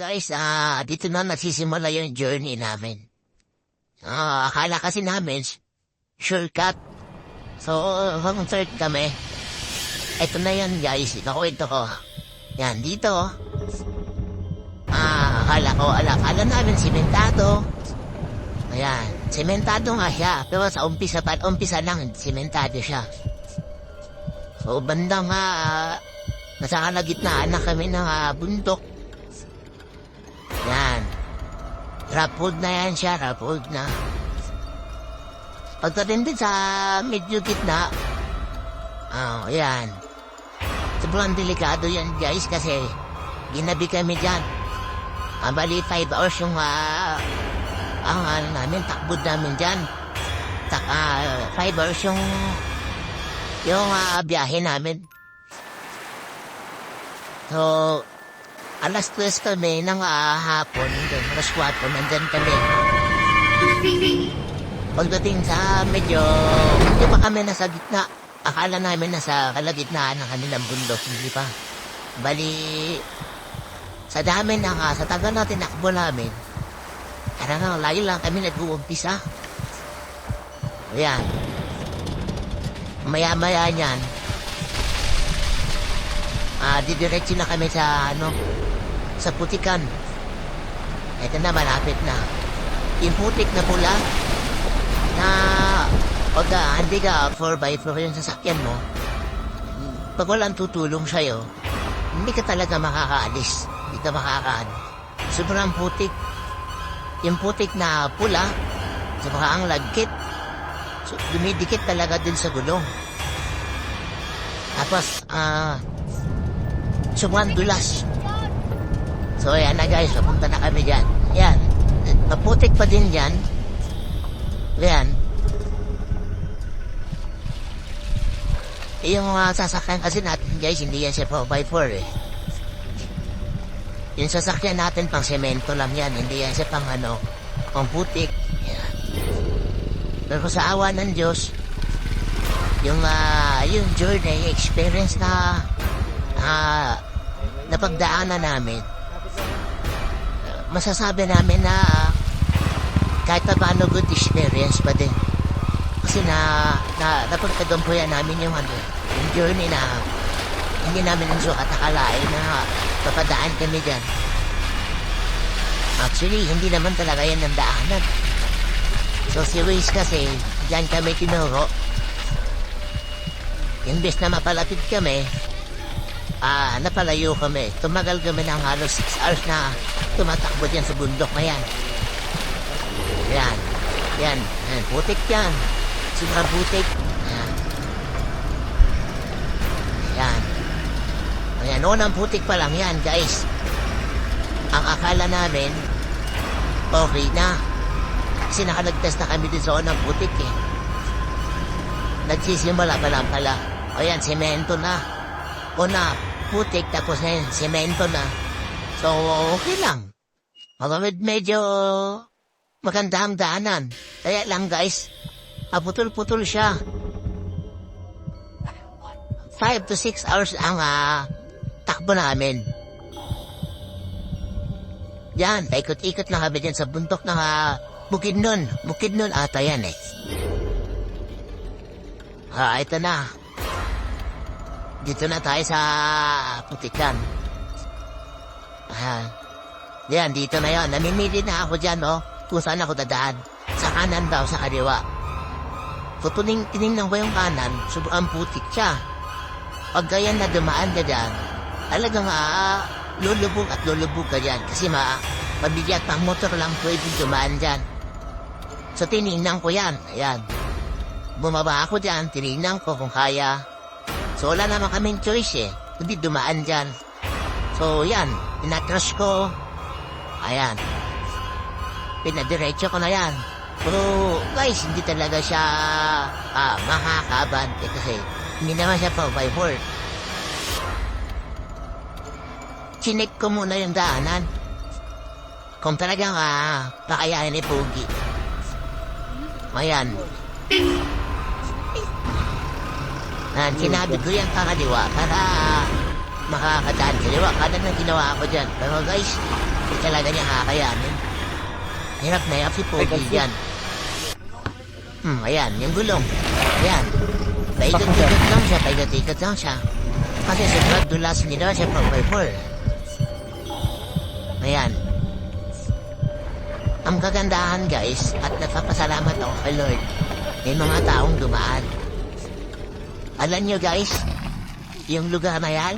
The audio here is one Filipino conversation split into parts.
Guys, dito na nagsisimula yung journey namin. Akala kasi namin, shortcut. So, hanggang third kami. Ito na yan guys, ikakwento ko. Yan, dito. Akala namin simentado. Ayan, simentado nga siya. Pero sa umpisa lang, simentado siya. So, bandang nasa kalagitnaan na kami ng bundok. Yan. Rapod na yan siya, rapod na. Pagdating din sa medyo gitna, yan. Sobrang delikado yan guys kasi ginabi kami dyan. Bali 5 hours yung namin, takbod namin dyan. 5 hours yung biyahe namin. So, alas 3 kami ng hapon, alas 4, nandyan kami. Pagdating sa medyo, hindi pa kami nasa gitna. Akala namin nasa kalagitnaan ng kanilang bundok, hindi pa. Bali, sa dami sa tagal na tinakbo namin, parang layo lang kami nag-uumpisa. Ayan. Maya-maya niyan, didiretso na kami sa putikan. Ito na, malapit na. Yung putik na pula, na pag hindi ka 4x4 yung sasakyan mo, pag walang tutulong sa'yo, hindi ka talaga makakaalis. Hindi ka makakaano. Sobrang putik. Yung putik na pula, saka ang lagkit, so, dumidikit talaga din sa gulong. Tapos, sobrang dulas. So, ayan na guys, papunta na kami dyan. Yan. Maputik pa din dyan. Yan. Yung sasakyan kasi natin guys, hindi yan siya 4x4 eh. Yung sasakyan natin pang semento lang yan, hindi yan siya pang pang putik. Yan. Pero sa awa ng Diyos, yung journey experience na napagdaanan namin, masasabi namin na kahit pa paano good experience pa din. Kasi napagkadampuyan namin yung journey na hindi namin akalain na papadaan kami dyan. Actually, hindi naman talaga yan ang daanan. So si Waze kasi, dyan kami tinuro. Imbes na mapalapit kami, napalayo kami. Tumagal kami ng halos 6 hours na tumatakbo dyan sa bundok na yan. Yan, putik yan. Sobrang putik. Ayan, unang putik pa lang yan, guys. Ang akala namin, okay na. Kasi nakalagtas na kami din sa unang putik eh. Nagsisimula pa lang pala. O yan, semento na. Una, putik, tapos ngayon, semento na. So, okay lang. Medyo maganda ang daanan. Kaya lang guys, putol-putol siya. 5 to 6 hours ang takbo namin. Yan, paikot-ikot lang kami dyan sa bundok ng Bukidnon. Bukidnon ata yan eh. Ito na. Dito na tayo sa putikan. Yan, dito na yan. Namimili na ako dyan, kung saan ako dadaan. Sa kanan daw, sa kaliwa. So, tinignan ko yung kanan, sobrang putik siya. Pag ganyan na dumaan ka dyan, talagang lulubog at lulubog ka dyan. Kasi mabigat pang motor lang pwede dumaan dyan. So, tinignan ko yan. Ayan. Bumaba ako dyan, tinignan ko kung kaya. So, wala naman kaming choice eh. Hindi dumaan dyan. So, yan. Pinatras ko. Ayan. Pinadiretso ko na yan. Pero, guys, hindi talaga siya makakabante kasi hindi naman siya 4x4. Chinek ko muna yung daanan. Kung talagang pakayanin ni Pogi. Ayan. Sinabi ko yan kakaliwa para makakadaan kaliwa. Kada nang ginawa ako dyan. Pero guys, Hindi talaga niya kakayanin. Hirap na hirap si Pogi dyan. Ayan, yung gulong. Ayan. Paikot-ikot lang siya, paikot-ikot lang siya. Kasi sobrang dulas nila siya 4x4. Ayan. Ang kagandahan guys, at napapasalamat ako kay Lord, may mga taong dumaan. Alam nyo guys, yung lugar na yan,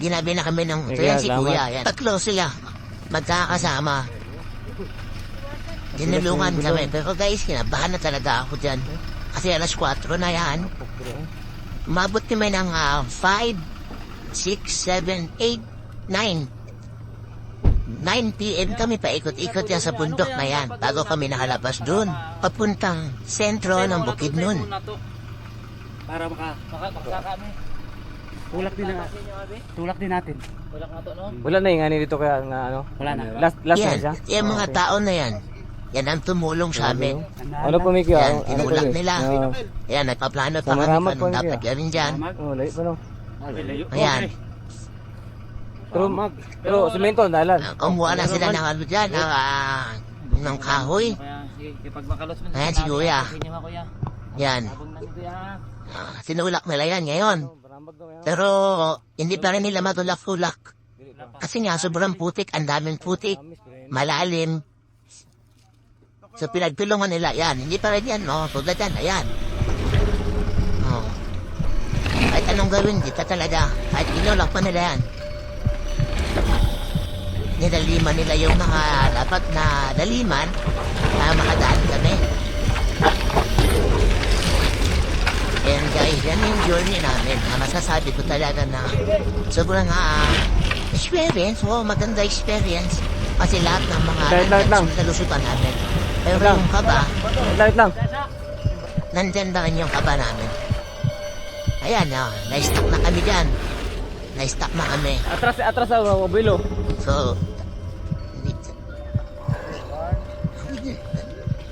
ginabi na kami ng ito yan si Kuya. Yan. Tatlo sila, magkakasama. Tinulungan kami. Pero guys, kinabahan na talaga ako dyan. Kasi alas 4 na yan. Umabot kami ng 5, 6, 7, 8, 9. 9 p.m. kami paikot-ikot yan sa bundok na yan bago kami nakalabas dun. Papuntang sentro ng Bukidnon. Para makakami. Tulak din natin. Tulak na to, no? Wala na yung ano dito kaya nga ano? Wala na. Last na Yan, siya? yung mga tao na yan. Yan ang tumulong sa amin. Ano po Miki? Yan, Ano po tinulak yun? nila. Yan, nagpaplano pa kami Samaramat kung po dapat yan. gawin dyan. Oh, layo pa no. Ayan. Pero semento dalan. Kumuha na sila ng ano dyan, ng kahoy. Kapag makalos mo Ayan si Kuya. kuya. Yan. Abang na ni kuya. Sinulak nila yan ngayon. Pero hindi pa rin nila matulak-tulak. Kasi nga sobrang putik, ang daming putik, malalim. So pinagtulungan nila yan. Hindi pa rin yan, no? Tulad yan, ayan. Oh. Kahit anong gawin, kita talaga. Kahit inulak pa nila yan. Nilaliman nila yung mga dapat na daliman para makadaan kami. And guys, yan yung journey namin. Masasabi ko talaga na sobrang experience. Oh, maganda experience. Kasi lahat ng mga nalusutan namin. Pero yung kaba, Light lang. nandyan ba rin yung kaba namin? Ayan, na-stuck na kami dyan. Na-stuck na kami. Atras sa mobilo. So,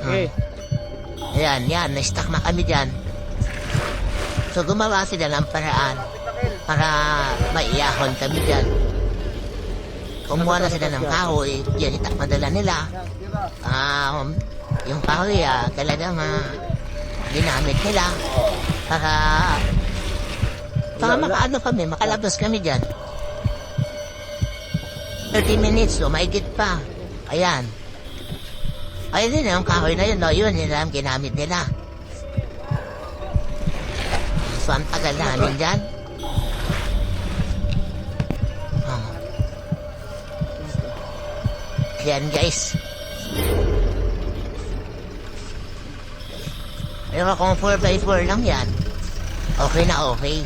Okay. ayan, na-stuck na kami dyan. So, gumawa sila ng paraan para maiyahon kami dyan. Kumuha na sila ng kahoy, yan madala nila. Yung kahoy, talagang ginamit nila para makaano kami, makalabas kami dyan. 30 minutes, maigit pa. Ayan. Ayun din, yung kahoy na yun, no? Yun ang ginamit nila. So, ang tagal namin dyan. Yan, guys. Pero kung 4x4 lang yan, okay na okay.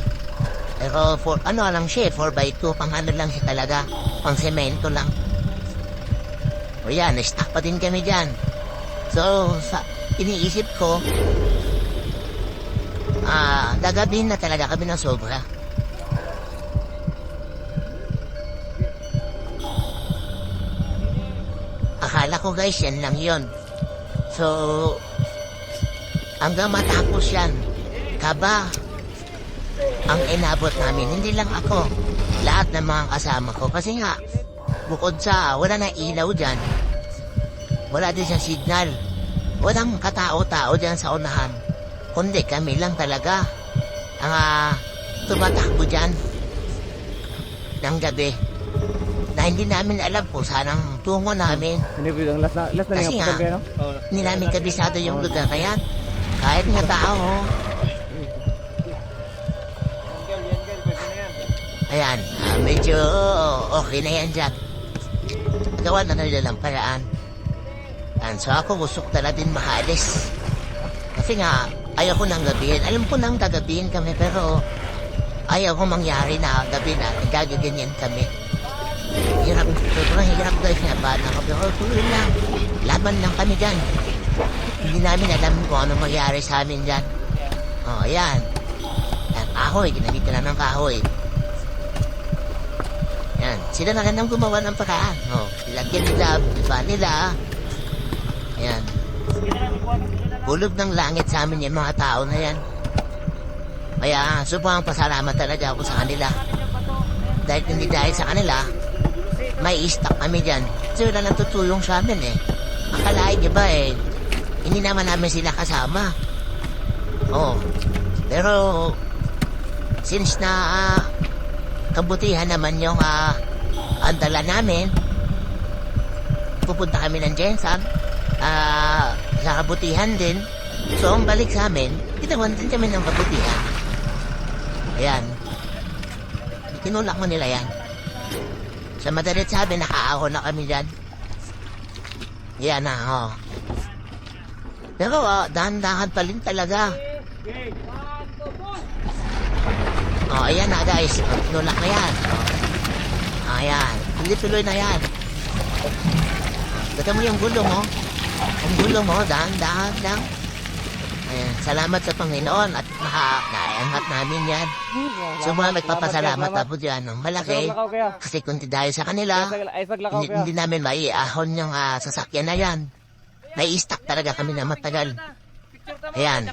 Pero ano lang siya, 4x2, pang ano lang siya talaga, pang semento lang. O yan, na-stuck pa din kami dyan. So, iniisip ko, gagabihin na talaga kami ng sobra. Akala ko guys, yan lang yon. So, hanggang matapos yan, kaba ang inabot namin. Hindi lang ako, lahat ng mga kasama ko. Kasi nga, bukod sa wala na ilaw dyan, wala din siyang signal, walang katao-tao dyan sa unahan, kundi kami lang talaga ang tumatakbo dyan ng gabi na hindi namin alam kung saan ang tungo namin. Hindi po yung last na Kasi nga, no? hindi namin kabisado yung lugar. Kaya kahit nga tao, ayan, medyo okay na yan dyan. Gawa na nila ng paraan. And so ako gusto ko talaga din maalis. Kasi nga, ayaw ko nang gabihin. Alam ko nang gagabihin kami, pero ayaw ko mangyari na gabi na nagaganyan kami. Hirap, sobrang hirap guys nga ba na ako. Pero tuloy lang, laban lang kami dyan. Hindi namin alam kung ano mangyari sa amin dyan. O, ayan. Ayan, kahoy, ginamit na ng kahoy. Yan, sila na rin ang gumawa ng paraan. O, ilagyan nila, iba nila. Ayan. Hulog ng langit sa amin yung mga tao na yan. Kaya, sobrang pasalamat talaga ako sa kanila. Dahil hindi dahil sa kanila, may stock kami dyan. Sila lang tutulong sa amin eh. Akalain niyo ba eh, hindi naman namin sila kasama. Oo. Pero, since na kabutihan naman yung ang dala namin, pupunta kami ng Jensan, sa kabutihan din. So, ang balik sa amin, ginawan din kami ng kabutihan. Ayan. Tinulak mo nila yan. Sa madalit sabi, nakaahon na kami dyan. Yan na, oh. Pero, dahan-dahan pa rin talaga. Oh, ayan na guys. Tinulak na yan. Oh. Ayan. Tuloy-tuloy na yan. Gata mo yung gulong, oh. Ang gulong, oh. Dahan-dahan lang. Ayan. Salamat sa Panginoon at naiangat namin yan. So mga nagpapasalamat tapos yan, oh, malaki. Paglakaw kaya. Kasi kung di dahil sa kanila, Ay, paglakaw kaya. hindi namin maiahon yung sasakyan na yan. Nai-stack talaga kami na matagal. Ayan.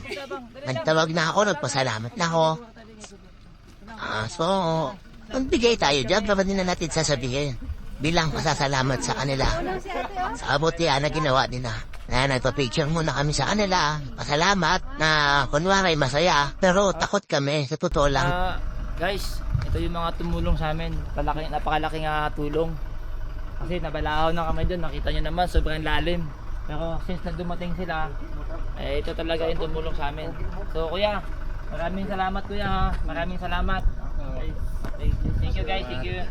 Nagtawag na ako, nagpasalamat na ako. So, magbigay tayo dyan, pa din na natin sasabihin. Bilang pasasalamat sa kanila. Sa kabutihan na ginawa nila. Na nagpa-picture muna kami sa kanila. Pasalamat na kunwari masaya. Pero takot kami, sa totoo lang. Guys, ito yung mga tumulong sa amin. Napakalaking tulong. Kasi nabalahaw na kami doon. Nakita nyo naman, sobrang lalim. Pero since na dumating sila, ito talaga yung tumulong sa amin. So kuya, maraming salamat kuya ha. Maraming salamat. Okay. Thank you guys, thank you.